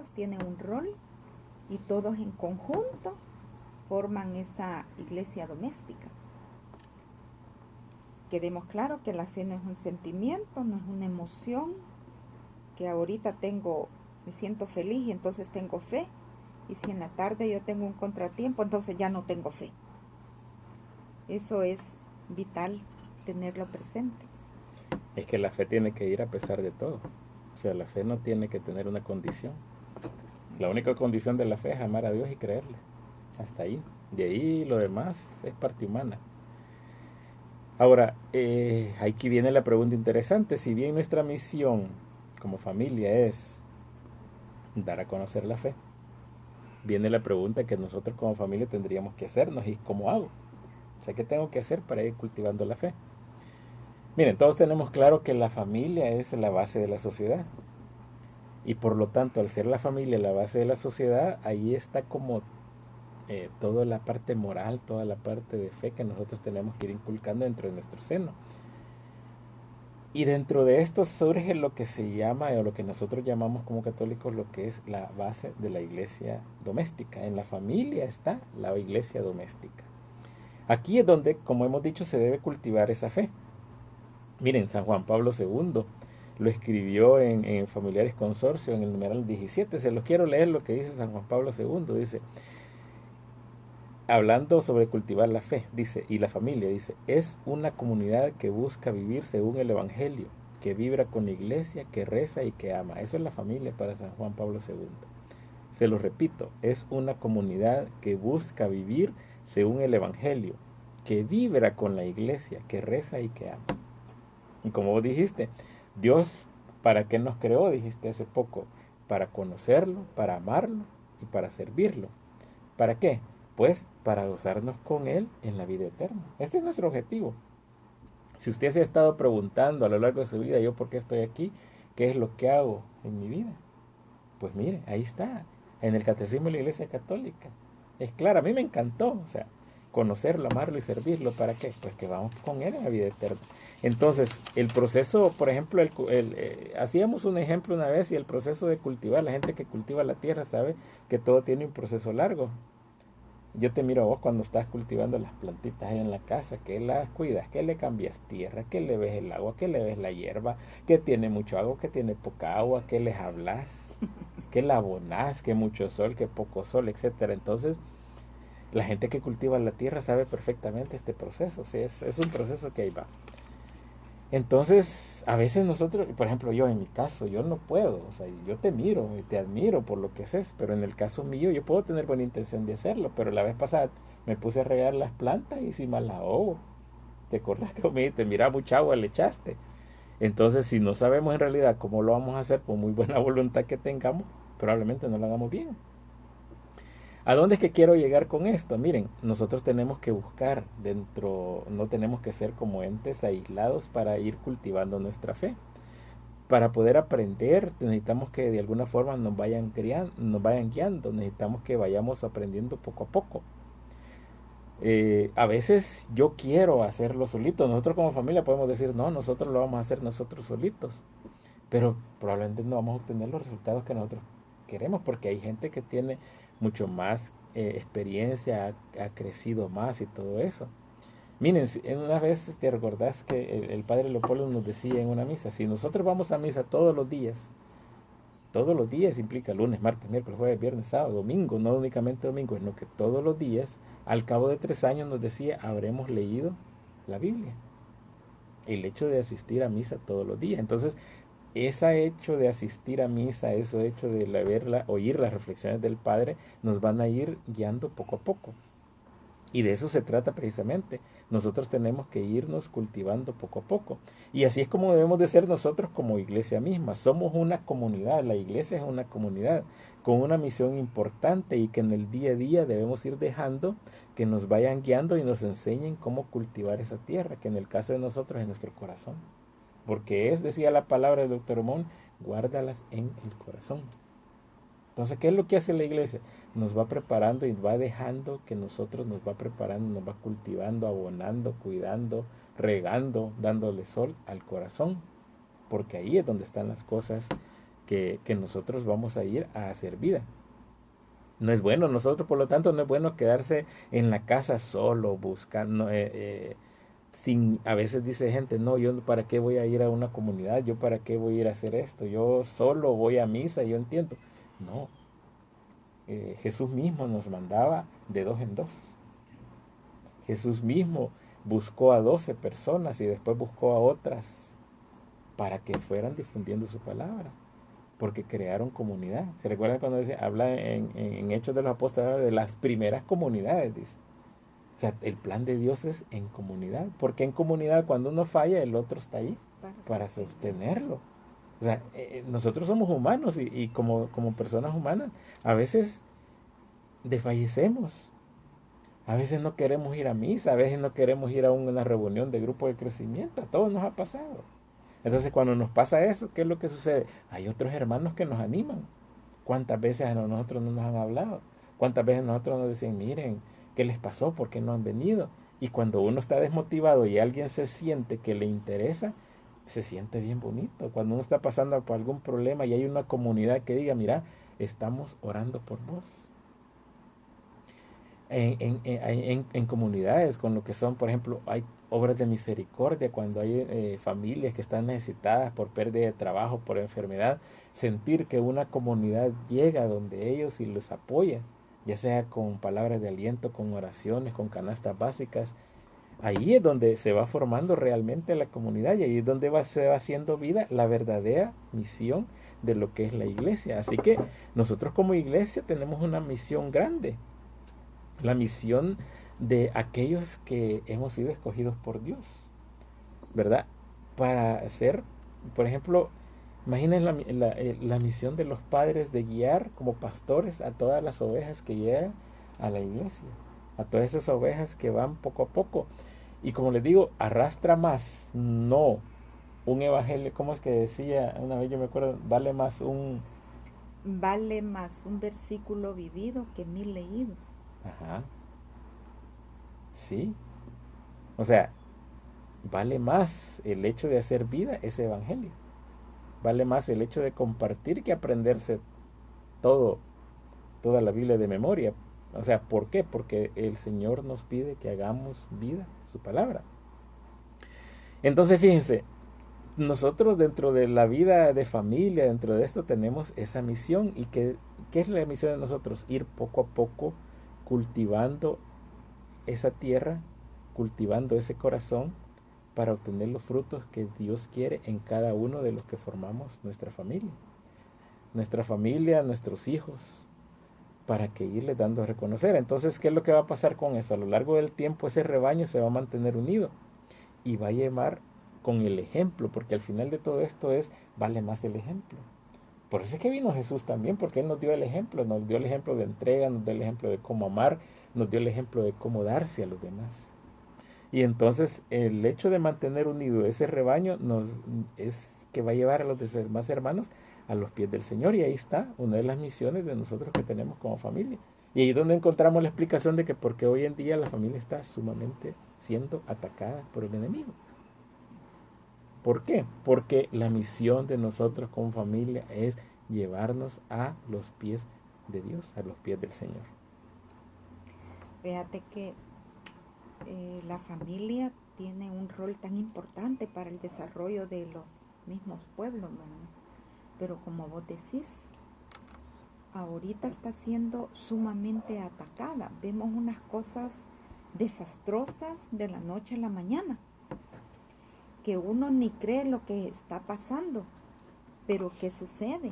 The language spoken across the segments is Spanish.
miembros tienen un rol y todos en conjunto forman esa iglesia doméstica. Quedemos claro que la fe no es un sentimiento, no es una emoción, que ahorita me siento feliz y entonces tengo fe, y si en la tarde yo tengo un contratiempo, entonces ya no tengo fe. Eso es vital tenerlo presente. Es que la fe tiene que ir a pesar de todo. O sea, la fe no tiene que tener una condición. La única condición de la fe es amar a Dios y creerle. Hasta ahí. De ahí lo demás es parte humana. Ahora, aquí viene la pregunta interesante. Si bien nuestra misión como familia es dar a conocer la fe, viene la pregunta que nosotros como familia tendríamos que hacernos: ¿y cómo hago? O sea, ¿qué tengo que hacer para ir cultivando la fe? Miren, todos tenemos claro que la familia es la base de la sociedad. Y por lo tanto, al ser la familia la base de la sociedad, ahí está como toda la parte moral, toda la parte de fe que nosotros tenemos que ir inculcando dentro de nuestro seno. Y dentro de esto surge lo que se llama, o lo que nosotros llamamos como católicos, lo que es la base de la iglesia doméstica. En la familia está la iglesia doméstica. Aquí es donde, como hemos dicho, se debe cultivar esa fe. Miren, San Juan Pablo II lo escribió en Familiares Consorcio, en el numeral 17. Se los quiero leer lo que dice San Juan Pablo II. Dice, hablando sobre cultivar la fe, dice, y la familia, dice, es una comunidad que busca vivir según el Evangelio, que vibra con la iglesia, que reza y que ama. Eso es la familia para San Juan Pablo II. Se lo repito, es una comunidad que busca vivir según el Evangelio, que vibra con la iglesia, que reza y que ama. Y como vos dijiste, Dios, ¿para qué nos creó? Dijiste hace poco, para conocerlo, para amarlo y para servirlo. ¿Para qué? Pues para gozarnos con Él en la vida eterna. Este es nuestro objetivo. Si usted se ha estado preguntando a lo largo de su vida, ¿yo por qué estoy aquí? ¿Qué es lo que hago en mi vida? Pues mire, ahí está, en el Catecismo de la Iglesia Católica. Es claro, a mí me encantó, o sea, conocerlo, amarlo y servirlo. ¿Para qué? Pues que vamos con Él en la vida eterna. Entonces, el proceso, por ejemplo, hacíamos un ejemplo una vez, y el proceso de cultivar, la gente que cultiva la tierra sabe que todo tiene un proceso largo. Yo te miro a vos cuando estás cultivando las plantitas ahí en la casa, que las cuidas, que le cambias tierra, que le ves el agua, que le ves la hierba, que tiene mucho agua, que tiene poca agua, que les hablas, que la abonás, que mucho sol, que poco sol, etcétera. Entonces, la gente que cultiva la tierra sabe perfectamente este proceso. ¿Sí? Es un proceso que ahí va. Entonces, a veces nosotros, por ejemplo, yo en mi caso, yo no puedo, o sea, yo te miro y te admiro por lo que haces, pero en el caso mío yo puedo tener buena intención de hacerlo, pero la vez pasada me puse a regar las plantas y si mal las ahogo. ¿Te acordás que me dijiste, mira, mucha agua le echaste? Entonces, si no sabemos en realidad cómo lo vamos a hacer, por muy buena voluntad que tengamos, probablemente no lo hagamos bien. ¿A dónde es que quiero llegar con esto? Miren, nosotros tenemos que buscar dentro, no tenemos que ser como entes aislados para ir cultivando nuestra fe. Para poder aprender, necesitamos que de alguna forma nos vayan guiando, necesitamos que vayamos aprendiendo poco a poco. A veces yo quiero hacerlo solito, nosotros como familia podemos decir, no, nosotros lo vamos a hacer nosotros solitos, pero probablemente no vamos a obtener los resultados que nosotros queremos, porque hay gente que tiene mucho más experiencia, ha crecido más y todo eso. Miren, en una vez te recordás que el padre Leopoldo nos decía en una misa, si nosotros vamos a misa todos los días implica lunes, martes, miércoles, jueves, viernes, sábado, domingo, no únicamente domingo, sino que todos los días, al cabo de 3 años nos decía, habremos leído la Biblia. El hecho de asistir a misa todos los días. Entonces, ese hecho de asistir a misa, ese hecho de oír las reflexiones del Padre, nos van a ir guiando poco a poco. Y de eso se trata precisamente. Nosotros tenemos que irnos cultivando poco a poco. Y así es como debemos de ser nosotros como iglesia misma. Somos una comunidad, la iglesia es una comunidad con una misión importante y que en el día a día debemos ir dejando que nos vayan guiando y nos enseñen cómo cultivar esa tierra, que en el caso de nosotros es nuestro corazón. Porque decía la palabra del doctor Mon, guárdalas en el corazón. Entonces, ¿qué es lo que hace la iglesia? Nos va preparando y va dejando que nosotros nos va preparando, nos va cultivando, abonando, cuidando, regando, dándole sol al corazón. Porque ahí es donde están las cosas que nosotros vamos a ir a hacer vida. No es bueno, nosotros por lo tanto no es bueno quedarse en la casa solo, buscando, sin, a veces dice gente, no, yo para qué voy a ir a una comunidad, yo para qué voy a ir a hacer esto, yo solo voy a misa, yo entiendo. No, Jesús mismo nos mandaba de dos en dos. Jesús mismo buscó a 12 personas y después buscó a otras para que fueran difundiendo su palabra, porque crearon comunidad. ¿Se recuerdan cuando dice, habla en Hechos de los Apóstoles de las primeras comunidades? Dice. O sea, el plan de Dios es en comunidad, porque en comunidad cuando uno falla, el otro está ahí para sostenerlo. O sea, nosotros somos humanos y como personas humanas, a veces desfallecemos. A veces no queremos ir a misa, a veces no queremos ir a una reunión de grupo de crecimiento, a todos nos ha pasado. Entonces cuando nos pasa eso, ¿qué es lo que sucede? Hay otros hermanos que nos animan. ¿Cuántas veces a nosotros no nos han hablado? ¿Cuántas veces nosotros nos dicen, miren, ¿qué les pasó? ¿Por qué no han venido? Y cuando uno está desmotivado y alguien se siente que le interesa, se siente bien bonito. Cuando uno está pasando por algún problema y hay una comunidad que diga, mira, estamos orando por vos. En comunidades, con lo que son, por ejemplo, hay obras de misericordia, cuando hay familias que están necesitadas por pérdida de trabajo, por enfermedad, sentir que una comunidad llega donde ellos y los apoya, ya sea con palabras de aliento, con oraciones, con canastas básicas, ahí es donde se va formando realmente la comunidad y ahí es donde se va haciendo vida la verdadera misión de lo que es la iglesia. Así que nosotros como iglesia tenemos una misión grande, la misión de aquellos que hemos sido escogidos por Dios, ¿verdad? Para ser, por ejemplo, imaginen la misión de los padres de guiar como pastores a todas las ovejas que llegan a la iglesia, a todas esas ovejas que van poco a poco. Y como les digo, arrastra más, no un evangelio, ¿cómo es que decía? Una vez yo me acuerdo, vale más un versículo vivido que 1000 leídos. Ajá. Sí. O sea, vale más el hecho de hacer vida ese evangelio. Vale más el hecho de compartir que aprenderse todo, toda la Biblia de memoria. O sea, ¿por qué? Porque el Señor nos pide que hagamos vida su palabra. Entonces, fíjense, nosotros dentro de la vida de familia, dentro de esto tenemos esa misión. ¿Y qué es la misión de nosotros? Ir poco a poco cultivando esa tierra, cultivando ese corazón para obtener los frutos que Dios quiere en cada uno de los que formamos nuestra familia. Nuestra familia, nuestros hijos, para que irles dando a reconocer. Entonces, ¿qué es lo que va a pasar con eso? A lo largo del tiempo ese rebaño se va a mantener unido y va a llevar con el ejemplo, porque al final de todo esto vale más el ejemplo. Por eso es que vino Jesús también, porque Él nos dio el ejemplo de entrega, nos dio el ejemplo de cómo amar, nos dio el ejemplo de cómo darse a los demás. Y entonces el hecho de mantener unido ese rebaño es que va a llevar a los demás hermanos a los pies del Señor. Y ahí está una de las misiones de nosotros que tenemos como familia. Y ahí es donde encontramos la explicación de que porque hoy en día la familia está sumamente siendo atacada por el enemigo. ¿Por qué? Porque la misión de nosotros como familia es llevarnos a los pies de Dios, a los pies del Señor. Fíjate que la familia tiene un rol tan importante para el desarrollo de los mismos pueblos, ¿no? Pero como vos decís, ahorita está siendo sumamente atacada. Vemos unas cosas desastrosas de la noche a la mañana, que uno ni cree lo que está pasando, pero ¿qué sucede?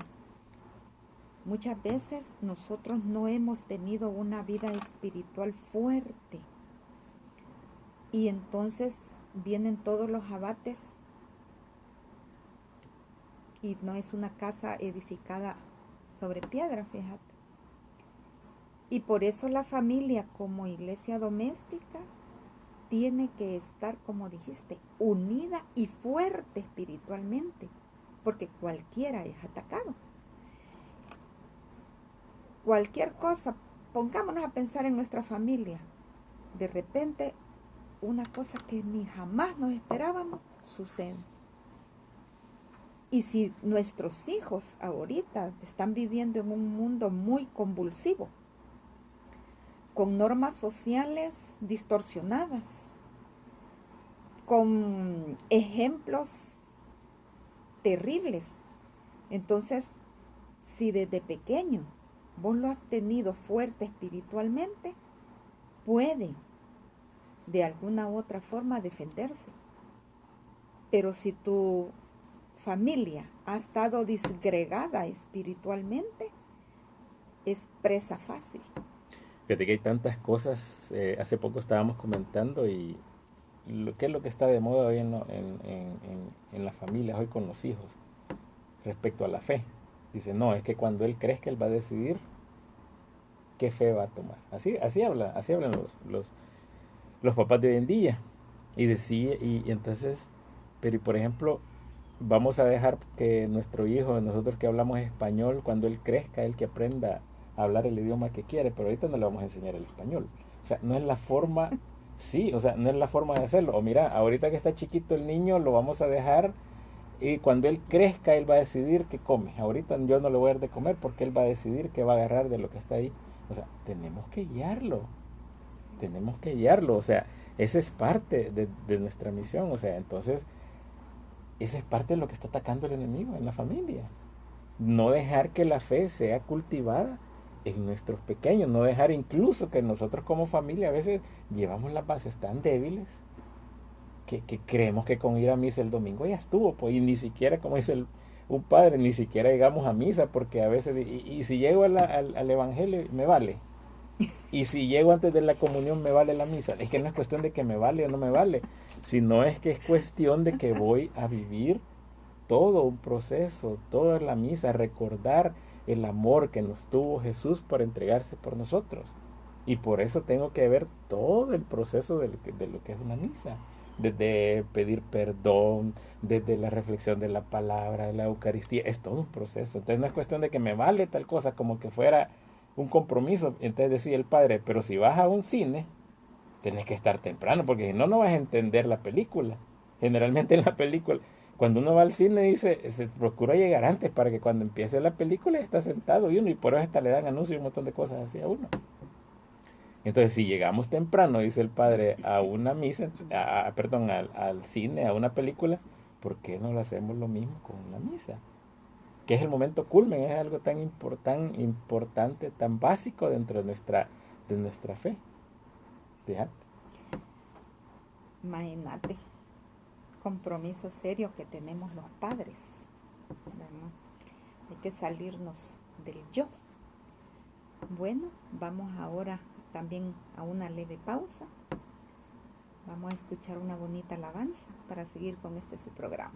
Muchas veces nosotros no hemos tenido una vida espiritual fuerte y entonces vienen todos los abates y no es una casa edificada sobre piedra, fíjate. Y por eso la familia como iglesia doméstica tiene que estar, como dijiste, unida y fuerte espiritualmente, porque cualquiera es atacado. Cualquier cosa, pongámonos a pensar en nuestra familia, de repente una cosa que ni jamás nos esperábamos sucede. Y si nuestros hijos ahorita están viviendo en un mundo muy convulsivo, con normas sociales distorsionadas, con ejemplos terribles, entonces, si desde pequeño vos lo has tenido fuerte espiritualmente, puede de alguna u otra forma defenderse. Pero si tu familia ha estado disgregada espiritualmente, es presa fácil. Fíjate que hay tantas cosas, hace poco estábamos comentando y qué es lo que está de moda hoy en las familias, hoy con los hijos, respecto a la fe. Dice, no, es que cuando él crezca, él va a decidir qué fe va a tomar. Así hablan los papás de hoy en día. Y entonces, pero por ejemplo, vamos a dejar que nuestro hijo, nosotros que hablamos español, cuando él crezca, él que aprenda a hablar el idioma que quiere, pero ahorita no le vamos a enseñar el español. O sea, no es la forma, sí, o sea, no es la forma de hacerlo. O mira, ahorita que está chiquito el niño, lo vamos a dejar y cuando él crezca, él va a decidir qué come. Ahorita yo no le voy a dar de comer porque él va a decidir qué va a agarrar de lo que está ahí. O sea, tenemos que guiarlo, o sea, esa es parte de nuestra misión, o sea, entonces, esa es parte de lo que está atacando el enemigo en la familia. No dejar que la fe sea cultivada en nuestros pequeños, no dejar incluso que nosotros como familia a veces llevamos las bases tan débiles que creemos que con ir a misa el domingo ya estuvo, pues, y ni siquiera, como dice un padre, ni siquiera llegamos a misa, porque a veces, y si llego al evangelio, me vale. Y si llego antes de la comunión, me vale la misa. Es que no es cuestión de que me vale o no me vale, sino es que es cuestión de que voy a vivir todo un proceso, toda la misa, recordar el amor que nos tuvo Jesús para entregarse por nosotros. Y por eso tengo que ver todo el proceso de lo que es una misa. Desde pedir perdón, desde la reflexión de la palabra, de la Eucaristía, es todo un proceso. Entonces no es cuestión de que me vale tal cosa como que fuera un compromiso. Entonces decía el padre, pero si vas a un cine, tenés que estar temprano, porque si no, no vas a entender la película. Generalmente en la película, cuando uno va al cine, dice, se procura llegar antes para que cuando empiece la película está sentado y uno, y por eso hasta le dan anuncios y un montón de cosas así a uno. Entonces, si llegamos temprano, dice el padre, a una misa, perdón, al cine, a una película, ¿por qué no lo hacemos lo mismo con la misa? Que es el momento culmen, es algo tan importante, tan básico dentro de nuestra fe. Fíjate. Imagínate, compromiso serio que tenemos los padres, ¿verdad? Hay que salirnos del yo. Bueno, vamos ahora también a una leve pausa. Vamos a escuchar una bonita alabanza para seguir con este su programa.